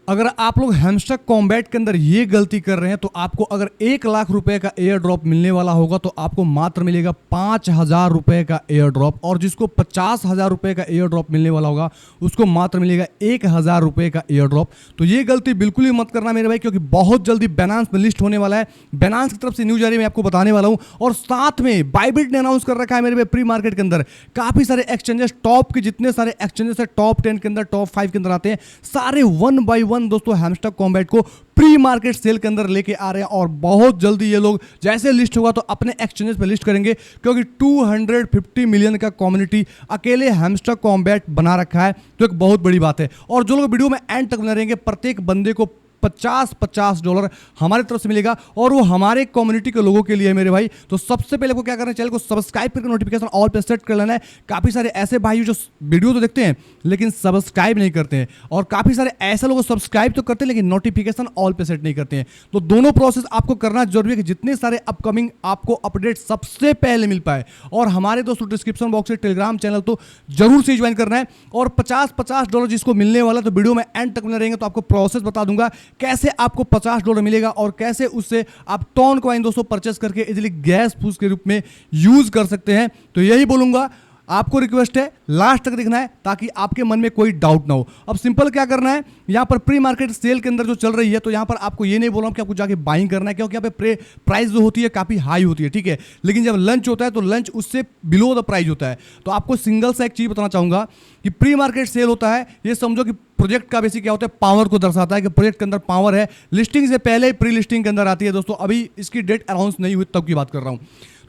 अगर आप लोग हैमस्टर कॉम्बैट के अंदर ये गलती कर रहे हैं तो आपको अगर 1 लाख रुपए का एयर ड्रॉप मिलने वाला होगा तो आपको मात्र मिलेगा 5,000 रुपए का एयर ड्रॉप, और जिसको 50,000 रुपए का एयर ड्रॉप मिलने वाला होगा उसको मात्र मिलेगा 1,000 रुपए का एयर ड्रॉप। तो ये गलती बिल्कुल ही मत करना मेरे भाई, क्योंकि बहुत जल्दी बाइनेंस में लिस्ट होने वाला है। बाइनेंस की तरफ से न्यूज आ रही है, मैं आपको बताने वाला हूं। और साथ में बाइबिट ने अनाउंस कर रखा है मेरे भाई प्री मार्केट के अंदर काफी सारे एक्सचेंजेस, टॉप के जितने सारे एक्सचेंजेस है टॉप 10 के अंदर, टॉप 5 के अंदर आते हैं, सारे 1 बाय 1 दोस्तों हैमस्टर कॉम्बैट को प्री मार्केट सेल के अंदर लेके आ रहे हैं। और बहुत जल्दी ये लोग जैसे लिस्ट होगा तो अपने एक्सचेंजेस पे लिस्ट करेंगे, क्योंकि 250 मिलियन का कम्युनिटी अकेले हैमस्टर कॉम्बैट बना रखा है, तो एक बहुत बड़ी बात है। और जो लोग वीडियो में एंड तक बने रहेंगे प्रत्येक बंदे को $50 हमारी तरफ से मिलेगा, और वो हमारे कम्युनिटी के लोगों के लिए है मेरे भाई। तो सबसे पहले आपको क्या करना है, चैनल को सब्सक्राइब करके नोटिफिकेशन ऑल पे सेट कर लेना है। काफी सारे ऐसे भाई जो वीडियो तो देखते हैं लेकिन सब्सक्राइब नहीं करते हैं, और काफी सारे ऐसे लोग सब्सक्राइब तो करते हैं लेकिन नोटिफिकेशन ऑल पे सेट नहीं करते हैं। तो दोनों प्रोसेस आपको करना जरूरी है कि जितने सारे अपकमिंग आपको अपडेट सबसे पहले मिल पाए। और हमारे दोस्तों डिस्क्रिप्शन बॉक्स से टेलीग्राम चैनल तो जरूर से ज्वाइन करना है। और $50 जिसको मिलने वाला, तो वीडियो में एंड तक बने रहेंगे तो आपको प्रोसेस बता दूंगा कैसे आपको $50 मिलेगा, और कैसे उससे आप टॉन कॉइन दोस्तों परचेस करके इजीली गैस फूस के रूप में यूज कर सकते हैं। तो यही बोलूंगा, आपको रिक्वेस्ट है लास्ट तक देखना है ताकि आपके मन में कोई डाउट ना हो। अब सिंपल क्या करना है, यहां पर प्री मार्केट सेल के अंदर जो चल रही है, तो यहां पर आपको ये नहीं बोल रहा हूं कि आपको जाके बाइंग करना है, क्योंकि यहां पे प्राइस जो होती है काफी हाई होती है, ठीक है। लेकिन जब लंच होता है तो लंच उससे बिलो द प्राइस होता है। तो आपको सिंगल सा एक चीज बताना चाहूंगा कि प्री मार्केट सेल होता है, ये समझो कि प्रोजेक्ट का बेसिक क्या होता है, पावर को दर्शाता है कि प्रोजेक्ट के अंदर पावर है। लिस्टिंग से पहले प्री लिस्टिंग के अंदर आती है दोस्तों, अभी इसकी डेट अनाउंस नहीं हुई तब की बात कर रहा हूं।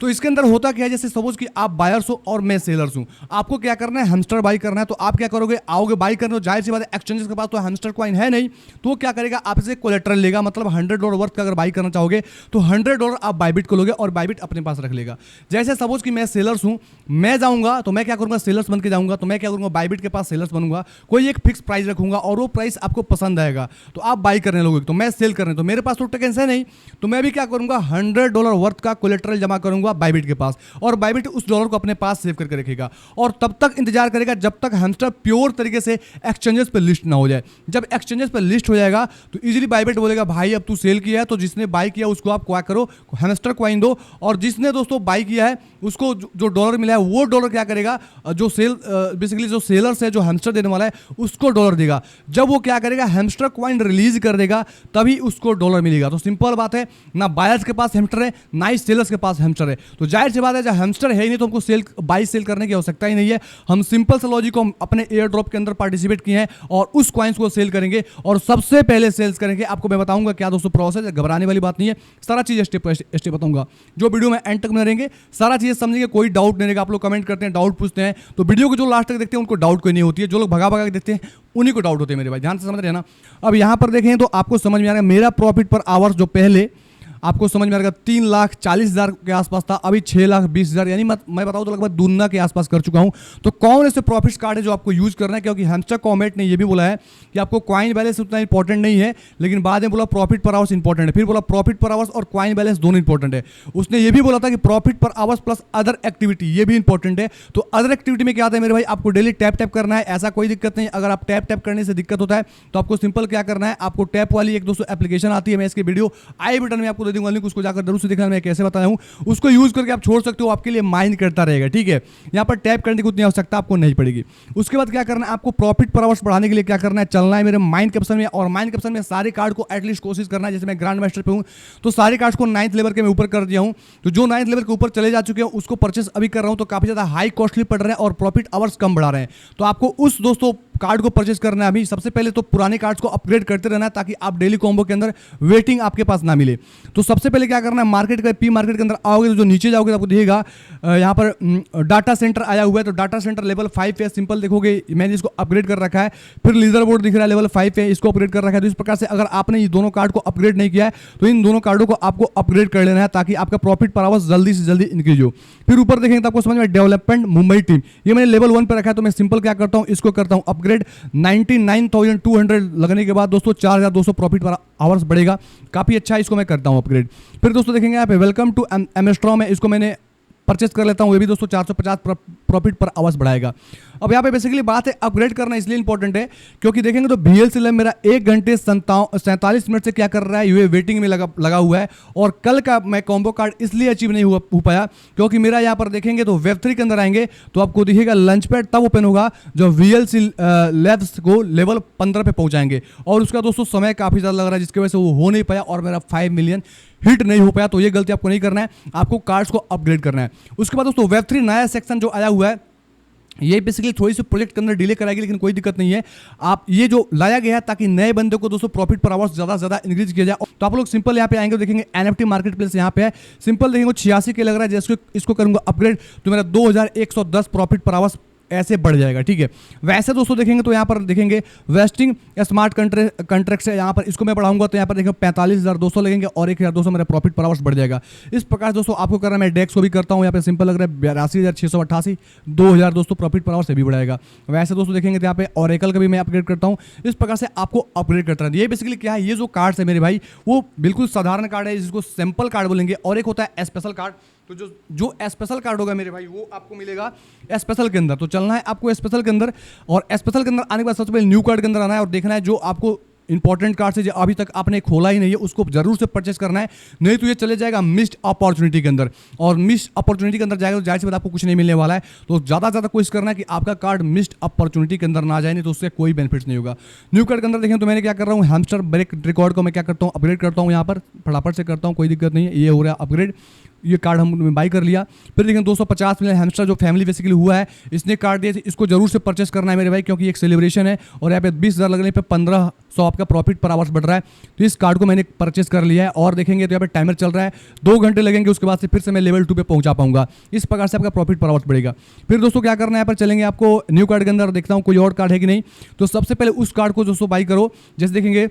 तो इसके अंदर होता क्या है, जैसे सपोज कि आप बायर्स हो और मैं सेलर्स हूं, आपको क्या करना है, हैमस्टर बाई करना है। तो आप क्या करोगे, आओगे बाई करने, तो जाहिर सी बात है एक्सचेंजेस के पास तो हैमस्टर कॉइन है नहीं, तो वो क्या करेगा, आपसे कोलेटरल लेगा। मतलब $100 वर्थ का अगर बाई करना चाहोगे तो $100 आप बाइबिट को लोगे और बाइबिट अपने पास रख लेगा। जैसे सपोज कि मैं सेलर्स हूं, मैं जाऊंगा तो मैं क्या करूंगा, सेलर्स बन के जाऊंगा, तो मैं क्या करूंगा, बाइबिट के पास सेलर्स बनूंगा, कोई एक फिक्स प्राइस रखूंगा और वो प्राइस आपको पसंद आएगा तो आप बाई करने लोगे, तो मैं सेल करने, तो मेरे पास तो टोकन्स है नहीं, तो मैं भी क्या करूंगा, $100 वर्थ का कोलेटरल जमा करूंगा बाइबिट के पास, और बाइबिट उस डॉलर को अपने पास सेव करके रखेगा और तब तक इंतजार करेगा जब तक हैमस्टर प्योर तरीके से एक्सचेंजेस पे लिस्ट ना हो जाए। जब एक्सचेंजेस पे लिस्ट हो जाएगा तो इजीली बाइबिट बोलेगा भाई अब तू सेल किया है, तो जिसने बाई किया उसको आप क्या करो, हैमस्टर कॉइन दो, और जिसने दोस्तों बाई किया है उसको जो डॉलर मिला है वो डॉलर क्या करेगा, जो सेल बेसिकली जो सेलर्स है जो हैमस्टर देने वाला है उसको डॉलर देगा। जब वो क्या करेगा, हैमस्टर कॉइन रिलीज कर देगा तभी उसको डॉलर मिलेगा। तो सिंपल बात है, ना बायर्स के पास हैमस्टर है ना ही सेलर्स के पास हैमस्टर है। तो जाहिर सी बात है जब हैमस्टर है ही नहीं तो हमको सेल बाई सेल करने की आवश्यकता ही नहीं है। हम सिंपल सा लॉजिक को अपने एयर ड्रॉप के अंदर पार्टिसिपेट किए हैं और उस कॉइन्स को सेल करेंगे और सबसे पहले सेल्स करेंगे। आपको मैं बताऊंगा क्या दोस्तों प्रोसेस है, घबराने वाली बात नहीं है, सारा चीज स्टेप बाय स्टेप बताऊंगा। जो वीडियो में एंड तक में रहेंगे सारा चीज समझेंगे, कोई डाउट नहीं रहेगा। आप लोग कमेंट करते हैं, डाउट पूछते हैं, तो वीडियो को जो लास्ट तक देखते हैं उनको डाउट कोई नहीं होती है, जो लोग भगा भगा के देखते हैं उन्हीं को डाउट होते हैं मेरे भाई, ध्यान से समझ रहे हैं ना। अब यहां पर देखें तो आपको समझ में आ रहा है मेरा प्रॉफिट पर आवर्स जो पहले आपको समझ में आ रहा 3,40,000 के आसपास था, अभी 6,20,000, यानी मैं बताऊं तो लगभग दुगना के आसपास कर चुका हूं। तो कौन ऐसे प्रॉफिट्स कार्ड है जो आपको यूज करना है, क्योंकि हैमस्टर कॉम्बैट ने ये भी बोला है कि आपको कॉइन बैलेंस उतना इंपॉर्टेंट नहीं है, लेकिन बाद में बोला प्रॉफिट पर आवर्स इंपॉर्टेंट है, फिर बोला प्रॉफिट पर आवर्स और कॉइन बैलेंस दोनों इंपॉर्टेंट है। उसने ये भी बोला था कि प्रॉफिट पर आवर्स प्लस अदर एक्टिविटी ये भी इंपॉर्टेंट है। तो अदर एक्टिविटी में क्या आता है मेरे भाई, आपको डेली टैप टैप करना है, ऐसा कोई दिक्कत नहीं। अगर आप टैप टैप करने से दिक्कत होता है तो आपको सिंपल क्या करना है, आपको टैप वाली एक दोस्तों एप्लीकेशन आती है, मैं इसके वीडियो आई बटन में आपको दे दूंगा लिंक, उसको जाकर से देखना मैं कैसे बताया हूं, उसको यूज करके आप छोड़ सकते हो, आपके लिए माइंड करता रहेगा, ठीक है। यहां पर टैप करने की उतनी आवश्यकता आपको नहीं पड़ेगी। उसके बाद क्या करना है, आपको प्रॉफिट पर आवर्स बढ़ाने के लिए क्या करना है, चलना है मेरे माइंड कैप्शन में, और माइंड कैप्शन में सारे कार्ड को एटलीस्ट कोशिश करना है। जैसे मैं ग्रैंड मास्टर पे हूं तो सारे कार्ड्स को 9th लेवल के मैं ऊपर कर दिया हूं, तो जो 9th लेवल के ऊपर चले जा चुके हैं उसको परचेस अभी कर रहा हूं, तो काफी ज्यादा हाई कॉस्टली पड़ रहे हैं और प्रॉफिट आवर्स कम बढ़ा रहे हैं। तो आपको उस दोस्तों कार्ड को परचेस करना है अभी। सबसे पहले तो पुराने कार्ड्स को अपग्रेड करते रहना है ताकि आप डेली कॉम्बो के अंदर वेटिंग आपके पास ना मिले। तो सबसे पहले क्या करना है, मार्केट का पी मार्केट के अंदर आओगे तो जो नीचे जाओगे तो आपको दिखेगा यहाँ पर डाटा सेंटर आया हुआ है, तो डाटा सेंटर लेवल 5 है। सिंपल देखोगे मैंने इसको अपग्रेड कर रखा है। फिर लीडर बोर्ड दिख रहा है लेवल 5 है, इसको अपग्रेड कर रखा है। तो इस प्रकार से अगर आपने ये दोनों कार्ड को अपग्रेड नहीं किया है तो इन दोनों कार्डों को आपको अपग्रेड कर लेना है ताकि आपका प्रॉफिट पर आवर्स जल्दी से जल्दी इंक्रीज हो। फिर ऊपर देखेंगे तो आपको समझ में डेवलपमेंट मुंबई टीम, ये मैंने लेवल 1 पर रखा है। तो मैं सिंपल क्या करता हूँ, इसको करता हूँ अपग्रेड। 99,200 लगने के बाद दोस्तों 4,200 प्रॉफिट पर आवर्स बढ़ेगा, काफी अच्छा है, इसको मैं करता हूं अपग्रेड। फिर दोस्तों देखेंगे यहाँ पे वेलकम टू एमएस्ट्रॉम है, इसको मैंने परचेस कर लेता हूं, ये भी दोस्तों 450 प्रॉफिट पर आवर्स बढ़ाएगा। अब यहाँ पे बेसिकली बात है अपग्रेड करना इसलिए इंपॉर्टेंट है क्योंकि देखेंगे तो VLCL मेरा 1 घंटे 47 मिनट से क्या कर रहा है, ये वेटिंग में लगा हुआ है। और कल का मैं कॉम्बो कार्ड इसलिए अचीव नहीं हो पाया क्योंकि मेरा यहाँ पर देखेंगे तो Web3 के अंदर आएंगे तो आपको दिखेगा लंच पैड तब ओपन होगा जो VLC लैब्स को लेवल 15 पे पहुंचाएंगे। और उसका दोस्तों समय काफ़ी ज़्यादा लग रहा है जिसकी वजह से वो हो नहीं पाया और मेरा 5 मिलियन हिट नहीं हो पाया। तो ये गलती आपको नहीं करना है, आपको कार्ड्स को अपग्रेड करना है। उसके बाद दोस्तों Web3 नया सेक्शन जो आया हुआ है ये बेसिकली थोड़ी सी प्रोजेक्ट के अंदर डिले कराएगी, लेकिन कोई दिक्कत नहीं है। आप ये जो लाया गया है ताकि नए बंदे को दोस्तों प्रॉफिट पर आवर्स ज़्यादा से ज़्यादा इंक्रीज किया जाए। तो आप लोग सिंपल यहाँ पे आएंगे देखेंगे NFT मार्केट प्लेस यहाँ पे है, सिंपल देखेंगे 86 के लग रहा है। जैसे इसको करूँगा अपग्रेड तो मेरा 2110 प्रॉफिट पर आवर्स ऐसे बढ़ जाएगा, ठीक है। वैसे दोस्तों देखेंगे तो यहाँ पर देखेंगे वेस्टिंग स्मार्ट कंट्रैक्ट है, यहाँ पर इसको मैं बढ़ाऊंगा तो यहाँ पर देखेंगे 45,200 लगेंगे और 1,200 मेरा प्रॉफिट पर आवर्स बढ़ जाएगा। इस प्रकार दोस्तों आपको करना है, मैं डेक्स को भी करता हूँ यहाँ पे सिंपल लग रहा है 82,688, 2,000 दोस्तों प्रॉफिट पर आवर्स से भी बढ़ाएगा। वैसे दोस्तों देखेंगे तो यहाँ पे ऑरेकल का भी मैं अपग्रेड करता हूँ। इस प्रकार से आपको अपग्रेड करता है। ये बेसिकली क्या है, ये जो कार्ड्स है मेरे भाई वो बिल्कुल साधारण कार्ड है जिसको सिंपल कार्ड बोलेंगे, और एक होता है स्पेशल कार्ड। तो जो स्पेशल कार्ड होगा मेरे भाई वो आपको मिलेगा स्पेशल के अंदर। तो चलना है आपको स्पेशल के अंदर, और स्पेशल के अंदर आने के बाद सबसे पहले न्यू कार्ड के अंदर आना है और देखना है जो आपको इंपॉर्टेंट कार्ड से जो अभी तक आपने खोला ही नहीं है उसको जरूर से परचेस करना है, नहीं तो ये चले जाएगा मिस्ड अपॉर्चुनिटी के अंदर। और मिस्ड अपॉर्चुनिटी के अंदर जाएगा तो जाहिर सी बात आपको कुछ नहीं मिलने वाला है। तो ज़्यादा से ज़्यादा कोशिश करना है कि आपका कार्ड मिस्ड अपॉर्चुनिटी के अंदर ना जाए, नहीं तो उससे कोई बेनिफिट्स नहीं होगा। न्यू कार्ड के अंदर देखें तो मैंने क्या कर रहा हूँ, हैमस्टर ब्रेक रिकॉर्ड को मैं क्या करता हूँ, अपग्रेड करता हूँ। यहाँ पर फटाफट से करता हूँ, कोई दिक्कत नहीं है। ये हो रहा है अपग्रेड, ये कार्ड हम बाई कर लिया। फिर देखें 250 मिलियन हैमस्टर जो फैमिली बेसिकली हुआ है इसने कार्ड दिए थे, इसको जरूर से परचेस करना है मेरे भाई क्योंकि एक सेलिब्रेशन है और यहाँ पे 20,000 लगने पे 1500 आपका प्रॉफिट पर आवर्स बढ़ रहा है। तो इस कार्ड को मैंने परचेस कर लिया है और देखेंगे तो यहाँ पे टाइमर चल रहा है, 2 घंटे लगेंगे, उसके बाद से फिर से मैं लेवल 2 पे पहुंचा पाऊंगा। इस प्रकार से आपका प्रॉफिट पर आवर्स बढ़ेगा। फिर दोस्तों क्या करना है, यहाँ पर चलेंगे आपको न्यू कार्ड के अंदर, देखता हूँ कोई और कार्ड है कि नहीं। तो सबसे पहले उस कार्ड को दोस्तों बाई करो, जैसे देखेंगे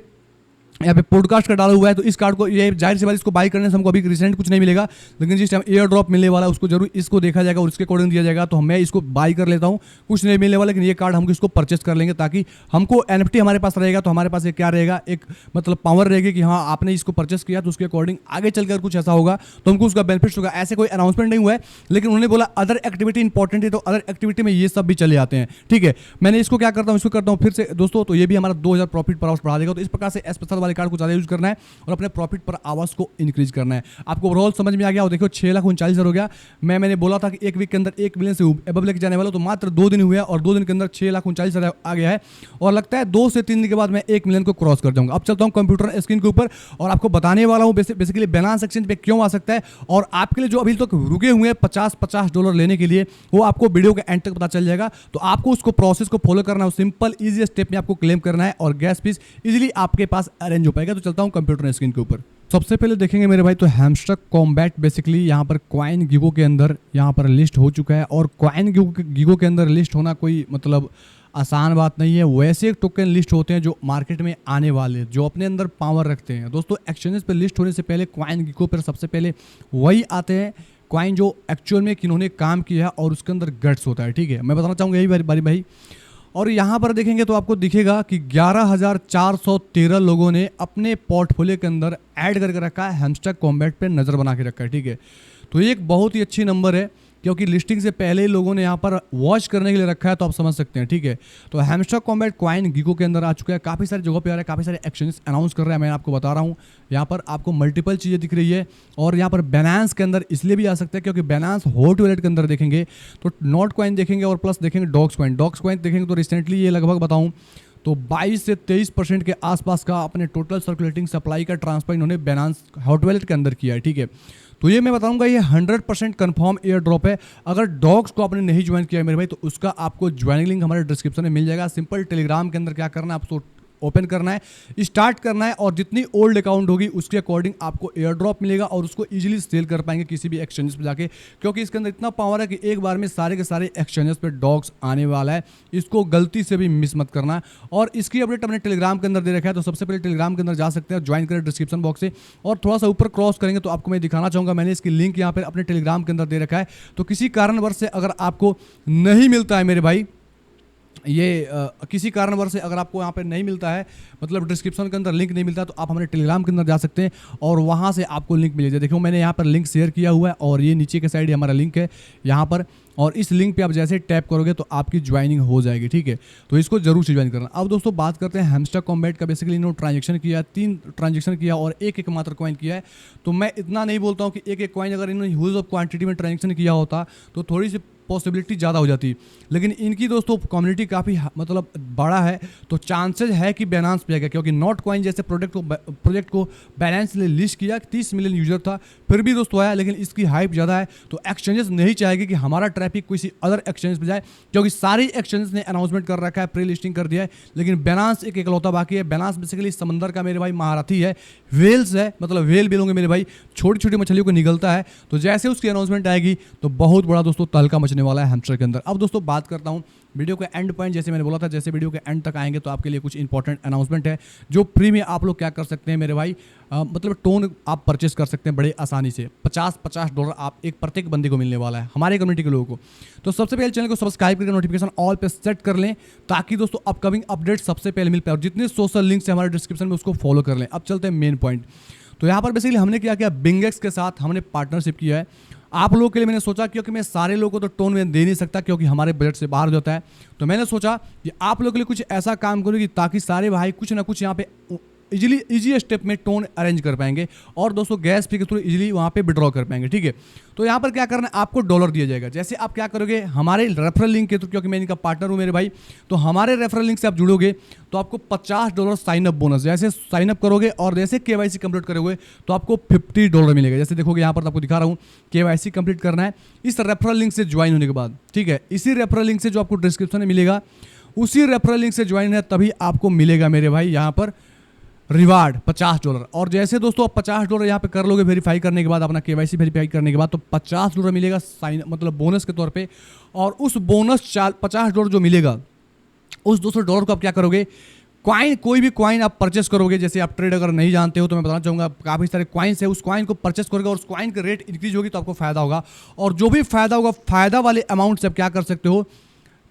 यहाँ पे पॉडकास्ट का डाला हुआ है। तो इस कार्ड को, ये जाहिर सी बात इसको बाई करने से हमको अभी रिसेंट कुछ नहीं मिलेगा, लेकिन जिस टाइम एयर ड्रॉप मिलने वाला है उसको जरूर इसको देखा जाएगा और उसके अकॉर्डिंग दिया जाएगा। तो मैं इसको बाई कर लेता हूँ, कुछ नहीं मिलने वाला, लेकिन ये कार्ड हमको इसको परचेस कर लेंगे ताकि हमको NFT हमारे पास रहेगा। तो हमारे पास ये क्या रहेगा, एक मतलब पावर रहेगी कि हाँ आपने इसको परचेस किया तो उसके अकॉर्डिंग आगे चलकर कुछ ऐसा होगा तो हमको उसका बेनिफिट होगा। ऐसे कोई अनाउंसमेंट नहीं हुआ है, लेकिन उन्होंने बोला अदर एक्टिविटी इंपॉर्टेंट है तो अदर एक्टिविटी में ये सब भी चले आते हैं, ठीक है। मैंने इसको क्या करता हूँ, इसको करता हूँ फिर से दोस्तों, तो ये भी हमारा 2000 प्रॉफिट पर आवर्स बढ़ा देगा। तो इस प्रकार से स्पेशल वाले कार्ड को ज़्यादा यूज करना है और अपने प्रॉफिट पर आवर्स को इंक्रीज करना है। आपको ओवरऑल समझ में आ गया। और देखो 6,39,000 हो गया। मैंने बोला था कि एक वीक के अंदर 1 मिलियन से एबव लेके जाने वाला, तो मात्र 2 दिन हुए हैं और 2 दिन के अंदर 6,39,000 आ गया है और लगता है 2 से 3 दिन के बाद मैं 1 मिलियन को क्रॉस कर जाऊंगा। अब चलता हूं कंप्यूटर स्क्रीन के ऊपर और आपको बताने वाला हूं बेसिकली बैलेंस एक्सचेंज पे क्यों आ सकता है और आपके लिए जो अभी तक रुके हुए हैं $50 लेने के लिए, वो आपको वीडियो के एंड तक पता चल जाएगा। तो आपको उसको प्रोसेस को फॉलो करना है, सिंपल ईजी स्टेप में आपको क्लेम करना है और गैस फीस इजीली आपके पास अरेंज हो पाएगा। तो चलता हूं कंप्यूटर स्क्रीन के ऊपर। सबसे पहले देखेंगे मेरे भाई तो हैमस्टर कॉम्बैट बेसिकली यहाँ पर कॉइन गिगो के अंदर यहाँ पर लिस्ट हो चुका है। और कॉइन गिगो के अंदर लिस्ट होना कोई मतलब आसान बात नहीं है। वैसे टोकन लिस्ट होते हैं जो मार्केट में आने वाले, जो अपने अंदर पावर रखते हैं। दोस्तों एक्सचेंजेस पे लिस्ट होने से पहले कॉइन गिगो पर सबसे पहले वही आते हैं कॉइन जो एक्चुअल में किन्होंने काम किया है और उसके अंदर गट्स होता है, ठीक है। मैं बताना चाहूँगा यही बारी भाई। और यहाँ पर देखेंगे तो आपको दिखेगा कि 11,413 लोगों ने अपने पोर्टफोलियो के अंदर ऐड करके रखा है, हैमस्टर कॉम्बैट पे नज़र बना के रखा है, ठीक है। तो ये एक बहुत ही अच्छी नंबर है क्योंकि लिस्टिंग से पहले ही लोगों ने यहाँ पर वॉच करने के लिए रखा है, तो आप समझ सकते हैं, ठीक है। तो हैमस्टर कॉम्बैट कॉइन गिगो के अंदर आ चुका है, काफ़ी सारी जगह पे आ रहा है, काफ़ी सारे एक्सचेंजेस अनाउंस कर रहे हैं। मैं आपको बता रहा हूँ यहाँ पर आपको मल्टीपल चीज़ें दिख रही है। और यहाँ पर बैलेंस के अंदर इसलिए भी आ सकता है क्योंकि बैलेंस हॉट वॉलेट के अंदर देखेंगे तो नॉट कॉइन देखेंगे और प्लस देखेंगे डॉक्स कॉइन देखेंगे तो रिसेंटली ये लगभग बताऊँ तो 22 से 23% के आसपास का अपने टोटल सर्कुलेटिंग सप्लाई का ट्रांसफर इन्होंने बैलेंस हॉट वॉलेट के अंदर किया है, ठीक है। तो ये मैं बताऊंगा ये 100% कंफर्म एयर ड्रॉप है। अगर डॉग्स को आपने नहीं ज्वाइन किया है मेरे भाई तो उसका आपको ज्वाइनिंग लिंक हमारे डिस्क्रिप्शन में मिल जाएगा। सिंपल टेलीग्राम के अंदर क्या करना है, आपको ओपन करना है, स्टार्ट करना है और जितनी ओल्ड अकाउंट होगी उसके अकॉर्डिंग आपको एयर ड्रॉप मिलेगा और उसको इजीली सेल कर पाएंगे किसी भी एक्सचेंजेस पे जाके, क्योंकि इसके अंदर इतना पावर है कि एक बार में सारे के सारे एक्सचेंजेस पे डॉग्स आने वाला है। इसको गलती से भी मिस मत करना। और इसकी अपडेट हमने टेलीग्राम के अंदर दे रखा है, तो सबसे पहले टेलीग्राम के अंदर जा सकते हैं, ज्वाइन करें डिस्क्रिप्शन बॉक्स से और थोड़ा सा ऊपर क्रॉस करेंगे तो आपको मैं दिखाना चाहूँगा, मैंने इसकी लिंक यहाँ पर अपने टेलीग्राम के अंदर दे रखा है। तो किसी कारणवश से अगर आपको नहीं मिलता है मेरे भाई ये किसी कारणवश से अगर आपको यहाँ पे नहीं मिलता है, मतलब डिस्क्रिप्शन के अंदर लिंक नहीं मिलता, तो आप हमारे टेलीग्राम के अंदर जा सकते हैं और वहाँ से आपको लिंक मिलेगा। देखो मैंने यहाँ पर लिंक शेयर किया हुआ है और ये नीचे के साइड हमारा लिंक है यहाँ पर। और इस लिंक पे आप जैसे टैप करोगे तो आपकी ज्वाइनिंग हो जाएगी, ठीक है। तो इसको जरूर से ज्वाइन करना। अब दोस्तों बात करते हैं हैमस्टर कॉम्बैट का। बेसिकली इन्होंने ट्रांजेक्शन किया, 3 ट्रांजेक्शन किया और एक मात्र कॉइन किया है। तो मैं इतना नहीं बोलता हूँ कि एक कॉइन अगर इन्होंने ह्यूज ऑफ क्वांटिटी में ट्रांजेक्शन किया होता तो थोड़ी सी पॉसिबिलिटी ज़्यादा हो जाती, लेकिन इनकी दोस्तों कम्युनिटी काफ़ी मतलब बड़ा है, तो चांसेस है कि बैलेंस पे आएगा, क्योंकि नॉट कॉइन जैसे प्रोजेक्ट को बैलेंस ले लिस्ट किया, 30 मिलियन यूजर था फिर भी दोस्तों आया, लेकिन इसकी हाइप ज़्यादा है। तो एक्सचेंजेस नहीं चाहेगी कि हमारा ट्रैफिक किसी अदर एक्सचेंज पर जाए, क्योंकि सारी एक्सचेंजेस ने अनाउंसमेंट कर रखा है, प्री लिस्टिंग कर दिया है, लेकिन बैलेंस एक इकलौता बाकी है। बैलेंस बेसिकली समंदर का मेरे भाई महारथी है, वेल्स है, मतलब वेल बिलोंगे मेरे भाई, छोटी छोटी मछलियों को निगलता है। तो जैसे उसकी अनाउंसमेंट आएगी तो बहुत बड़ा दोस्तों तहलका मचने वाला है हैमस्टर के अंदर। अब दोस्तों बात करता हूँ वीडियो के एंड पॉइंट। जैसे मैंने बोला था, जैसे वीडियो के एंड तक आएंगे तो आपके लिए कुछ इंपॉर्टेंट अनाउंसमेंट है जो फ्री में आप लोग क्या कर सकते हैं मेरे भाई, मतलब टोन आप परचेस कर सकते हैं बड़े आसानी से। $50 आप एक प्रत्येक बंदे को मिलने वाला है, हमारे कम्युनिटी के लोगों को। तो सबसे पहले चैनल को सब्सक्राइब करके नोटिफिकेशन ऑल पे सेट कर लें, ताकि दोस्तों अपकमिंग अपडेट सबसे पहले मिल पाए, और जितने सोशल लिंक्स है हमारे डिस्क्रिप्शन में उसको फॉलो कर लें। अब चलते हैं मेन पॉइंट। तो यहाँ पर बेसिकली हमने क्या किया, बिंगेक्स के साथ हमने पार्टनरशिप किया है। आप लोगों के लिए मैंने सोचा, क्योंकि मैं सारे लोगों को तो टोन में दे नहीं सकता क्योंकि हमारे बजट से बाहर जाता है, तो मैंने सोचा कि आप लोगों के लिए कुछ ऐसा काम करूँगी ताकि सारे भाई कुछ ना कुछ यहाँ पे इजी स्टेप में टोन अरेंज कर पाएंगे, और दोस्तों गैस फी के थ्रू इजीली वहाँ पे विड्रॉ कर पाएंगे, ठीक है। तो यहाँ पर क्या करना है, आपको डॉलर दिया जाएगा। जैसे आप क्या करोगे, हमारे रेफरल लिंक के थ्रू, क्योंकि मैं इनका पार्टनर हूँ मेरे भाई, तो हमारे रेफरल लिंक से आप जुड़ोगे तो आपको $50 साइन अप बोनस, जैसे साइन अप करोगे और जैसे KYC कंप्लीट करोगे तो आपको $50 मिलेगा। जैसे देखोगे यहाँ पर आपको दिखा रहा हूँ, KYC कंप्लीट करना है इस रेफरल लिंक से ज्वाइन होने के बाद, ठीक है। इसी रेफरल लिंक से जो आपको डिस्क्रिप्शन में मिलेगा, उसी रेफरल लिंक से ज्वाइन है तभी आपको मिलेगा मेरे भाई यहाँ पर रिवार्ड $50। और जैसे दोस्तों आप $50 यहाँ पे कर लोगे वेरीफाई करने के बाद, अपना KYC वेरीफाई करने के बाद, तो $50 मिलेगा साइन मतलब बोनस के तौर पे। और उस बोनस $50 जो मिलेगा, उस $200 को आप क्या करोगे, कॉइन, कोई भी कॉइन आप परचेस करोगे। जैसे आप ट्रेड अगर नहीं जानते हो तो मैं बताना चाहूँगा, काफ़ी सारे कॉइन्स है, उस कॉइन को परचेस करोगे और उस कॉइन का रेट इंक्रीज होगी तो आपको फायदा होगा। और जो भी फायदा होगा, फायदा वाले अमाउंट से आप क्या कर सकते हो,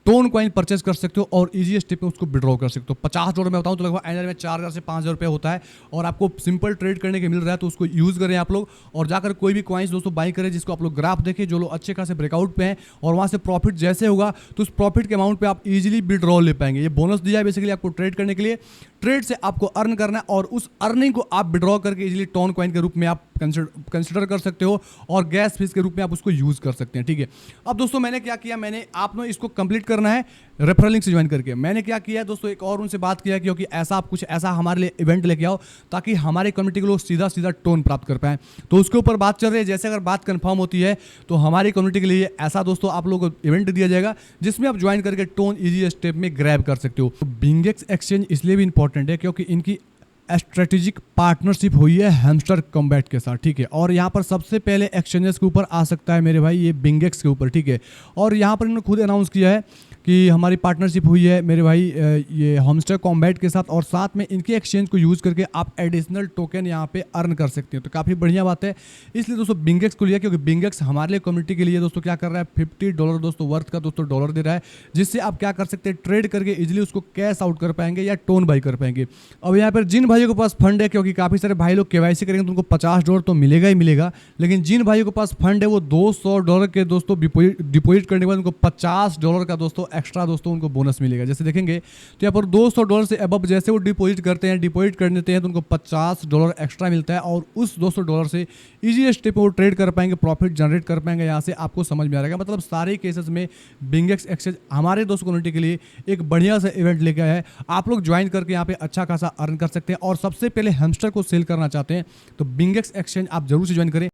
टोन कॉइन परचेस कर सकते हो और इजी स्टेप में उसको विड्रॉ कर सकते हो। $50 में बताऊँ तो लगभग एनर में 4000 से 5000 रुपये होता है, और आपको सिंपल ट्रेड करने के मिल रहा है, तो उसको यूज़ करें आप लोग। और जाकर कोई भी कॉइन्स दोस्तों बाई करें जिसको आप लोग ग्राफ देखें, जो लोग अच्छे खासे ब्रेकआउट पे हैं, और वहाँ से प्रॉफिट जैसे होगा तो उस प्रॉफिट के अमाउंट पर आप इजीली विड्रॉ ले पाएंगे। ये बोनस दिया है बेसिकली आपको ट्रेड करने के लिए, ट्रेड से आपको अर्न करना है, और उस अर्निंग को आप विड्रॉ करके इजीली टोन कॉइन के रूप में आप कंसिडर कर सकते हो, और गैस फीस के रूप में आप उसको यूज़ कर सकते हैं, ठीक है। अब दोस्तों मैंने क्या किया, मैंने आपने इसको कंप्लीट करना है रेफरल लिंक से ज्वाइन करके। मैंने क्या किया है दोस्तों, एक और उनसे बात किया, क्योंकि ऐसा आप कुछ ऐसा हमारे लिए इवेंट लेके आओ ताकि हमारे कम्युनिटी के लोग सीधा सीधा टोन प्राप्त कर पाएँ। तो उसके ऊपर बात चल रही है। जैसे अगर बात कंफर्म होती है तो हमारी कम्युनिटी के लिए ऐसा दोस्तों आप लोगों को इवेंट दिया जाएगा जिसमें आप ज्वाइन करके टोन ईजी स्टेप में ग्रैब कर सकते हो। बिंगेक्स एक्सचेंज इसलिए भी इंपॉर्टेंट है क्योंकि इनकी स्ट्रेटेजिक पार्टनरशिप हुई है हैमस्टर कॉम्बैट के साथ, ठीक है। और यहाँ पर सबसे पहले एक्सचेंजेस के ऊपर आ सकता है मेरे भाई ये बिंगेक्स के ऊपर, ठीक है। और यहाँ पर इन्होंने खुद अनाउंस किया है कि हमारी पार्टनरशिप हुई है मेरे भाई ये हैमस्टर कॉम्बैट के साथ, और साथ में इनके एक्सचेंज को यूज़ करके आप एडिशनल टोकन यहाँ पे अर्न कर सकते हैं। तो काफ़ी बढ़िया बात है, इसलिए दोस्तों बिंगेक्स को लिया, क्योंकि बिंगेक्स हमारे लिए कम्युनिटी के लिए दोस्तों क्या कर रहा है, $50 दोस्तों वर्थ का दोस्तों डॉलर दे रहा है, जिससे आप क्या कर सकते हैं, ट्रेड करके इजिली उसको कैश आउट कर पाएंगे या टोन बाई कर पाएंगे। अब यहाँ पर जिन भाइयों के पास फंड है, क्योंकि काफ़ी सारे भाई लोग KYC करेंगे तो उनको $50 तो मिलेगा ही मिलेगा, लेकिन जिन भाइयों के पास फंड है वो $200 के दोस्तों डिपोजिट करने के बाद उनको $50 का दोस्तों एक्स्ट्रा दोस्तों उनको बोनस मिलेगा। जैसे देखेंगे तो यहाँ पर $200 से अबव जैसे वो डिपॉजिट करते हैं, डिपॉजिट कर देते हैं, तो उनको $50 एक्स्ट्रा मिलता है, और उस $200 से इजी स्टेप वो ट्रेड कर पाएंगे, प्रॉफिट जनरेट कर पाएंगे। यहाँ से आपको समझ में आ रहेगा, मतलब सारे केसेस में बिंगेक्स एक्सचेंज हमारे दोस्तों कम्युनिटी के लिए एक बढ़िया सा इवेंट लेके आया है। आप लोग ज्वाइन करके यहाँ पे अच्छा खासा अर्न कर सकते हैं, और सबसे पहले हैमस्टर को सेल करना चाहते हैं तो बिंगेक्स एक्सचेंज आप जरूर से ज्वाइन करें।